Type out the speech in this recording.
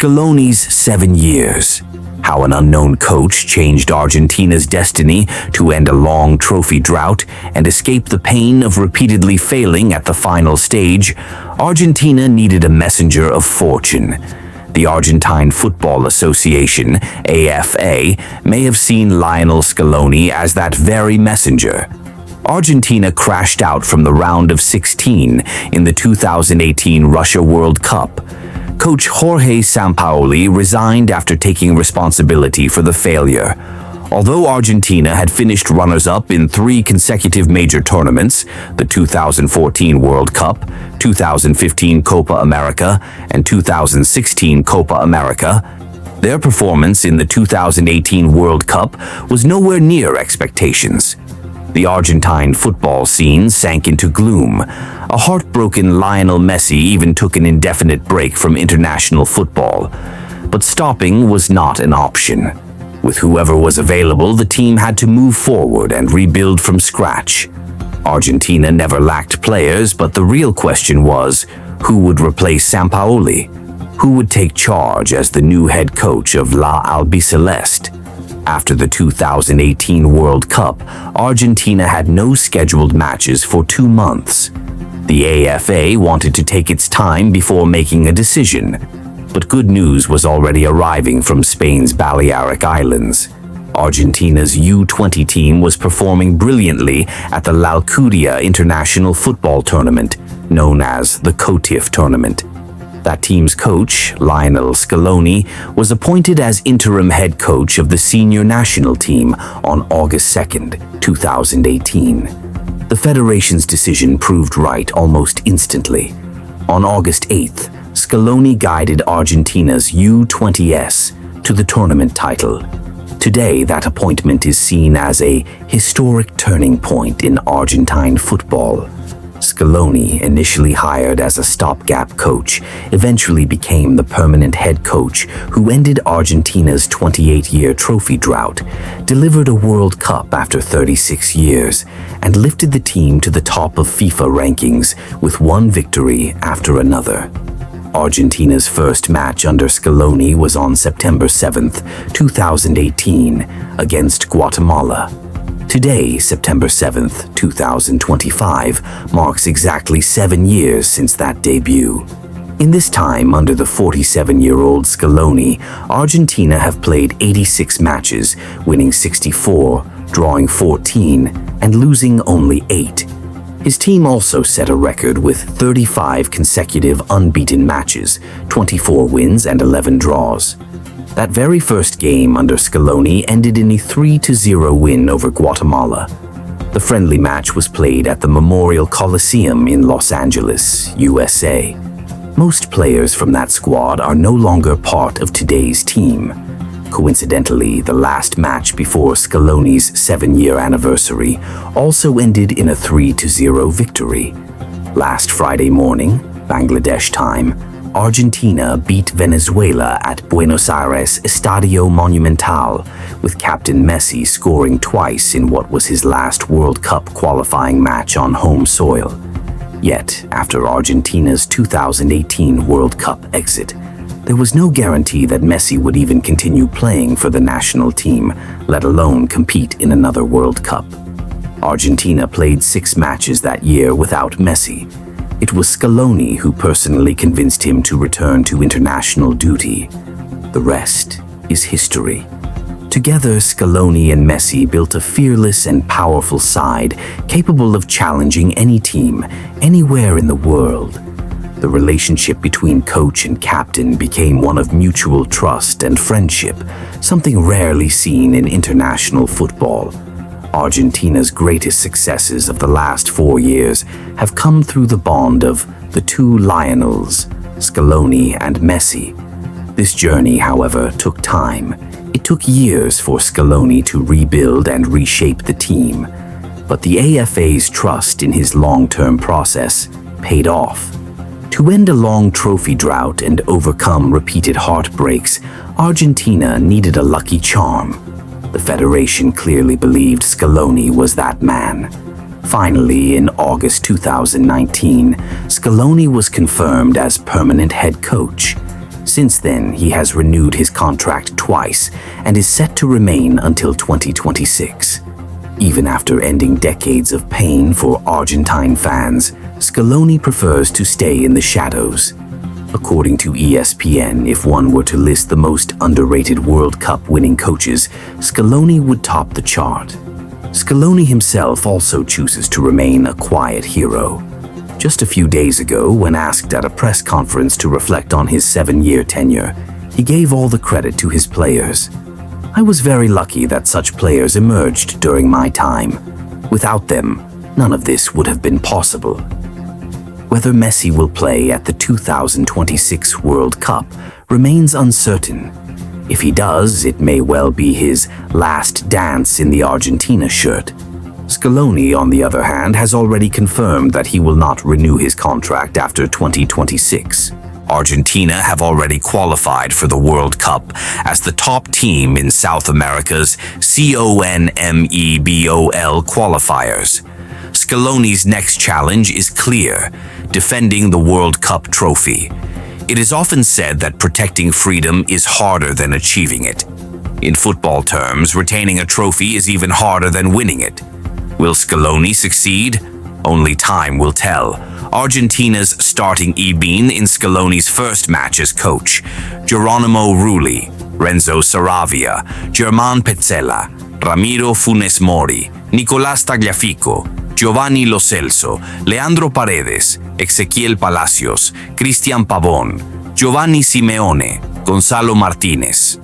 Scaloni's 7 years. How an unknown coach changed Argentina's destiny to end a long trophy drought and escape the pain of repeatedly failing at the final stage, Argentina needed a messenger of fortune. The Argentine Football Association, AFA, may have seen Lionel Scaloni as that very messenger. Argentina crashed out from the round of 16 in the 2018 Russia World Cup. Coach Jorge Sampaoli resigned after taking responsibility for the failure. Although Argentina had finished runners-up in 3 consecutive major tournaments, the 2014 World Cup, 2015 Copa America, and 2016 Copa America, their performance in the 2018 World Cup was nowhere near expectations. The Argentine football scene sank into gloom. A heartbroken Lionel Messi even took an indefinite break from international football. But stopping was not an option. With whoever was available, the team had to move forward and rebuild from scratch. Argentina never lacked players, but the real question was, who would replace Sampaoli? Who would take charge as the new head coach of La Albiceleste? After the 2018 World Cup, Argentina had no scheduled matches for 2 months. The AFA wanted to take its time before making a decision, but good news was already arriving from Spain's Balearic Islands. Argentina's U20 team was performing brilliantly at the L'Alcudia International Football Tournament, known as the COTIF Tournament. That team's coach, Lionel Scaloni, was appointed as interim head coach of the senior national team on August 2nd, 2018. The federation's decision proved right almost instantly. On August 8th, Scaloni guided Argentina's U20s to the tournament title. Today, that appointment is seen as a historic turning point in Argentine football. Scaloni, initially hired as a stopgap coach, eventually became the permanent head coach who ended Argentina's 28-year trophy drought, delivered a World Cup after 36 years, and lifted the team to the top of FIFA rankings with one victory after another. Argentina's first match under Scaloni was on September 7th, 2018, against Guatemala. Today, September 7th, 2025, marks exactly 7 years since that debut. In this time, under the 47-year-old Scaloni, Argentina have played 86 matches, winning 64, drawing 14, and losing only 8. His team also set a record with 35 consecutive unbeaten matches, 24 wins and 11 draws. That very first game under Scaloni ended in a 3-0 win over Guatemala. The friendly match was played at the Memorial Coliseum in Los Angeles, USA. Most players from that squad are no longer part of today's team. Coincidentally, the last match before Scaloni's 7-year anniversary also ended in a 3-0 victory. Last Friday morning, Bangladesh time, Argentina beat Venezuela at Buenos Aires Estadio Monumental, with Captain Messi scoring twice in what was his last World Cup qualifying match on home soil. Yet, after Argentina's 2018 World Cup exit, there was no guarantee that Messi would even continue playing for the national team, let alone compete in another World Cup. Argentina played 6 matches that year without Messi. It was Scaloni who personally convinced him to return to international duty. The rest is history. Together, Scaloni and Messi built a fearless and powerful side capable of challenging any team, anywhere in the world. The relationship between coach and captain became one of mutual trust and friendship, something rarely seen in international football. Argentina's greatest successes of the last 4 years have come through the bond of the two Lionels, Scaloni and Messi. This journey, however, took time. It took years for Scaloni to rebuild and reshape the team. But the AFA's trust in his long-term process paid off. To end a long trophy drought and overcome repeated heartbreaks, Argentina needed a lucky charm. The Federation clearly believed Scaloni was that man. Finally, in August 2019, Scaloni was confirmed as permanent head coach. Since then, he has renewed his contract twice and is set to remain until 2026. Even after ending decades of pain for Argentine fans, Scaloni prefers to stay in the shadows. According to ESPN, if one were to list the most underrated World Cup winning coaches, Scaloni would top the chart. Scaloni himself also chooses to remain a quiet hero. Just a few days ago, when asked at a press conference to reflect on his 7-year tenure, he gave all the credit to his players. "I was very lucky that such players emerged during my time. Without them, none of this would have been possible." Whether Messi will play at the 2026 World Cup remains uncertain. If he does, it may well be his last dance in the Argentina shirt. Scaloni, on the other hand, has already confirmed that he will not renew his contract after 2026. Argentina have already qualified for the World Cup as the top team in South America's CONMEBOL qualifiers. Scaloni's next challenge is clear: defending the World Cup trophy. It is often said that protecting freedom is harder than achieving it. In football terms, retaining a trophy is even harder than winning it. Will Scaloni succeed? Only time will tell. Argentina's starting in Scaloni's first match as coach: Geronimo Rulli, Renzo Saravia, Germán Petzela, Ramiro Funes Mori, Nicolás Tagliafico, Giovanni Lo Celso, Leandro Paredes, Ezequiel Palacios, Cristian Pavón, Giovanni Simeone, Gonzalo Martínez.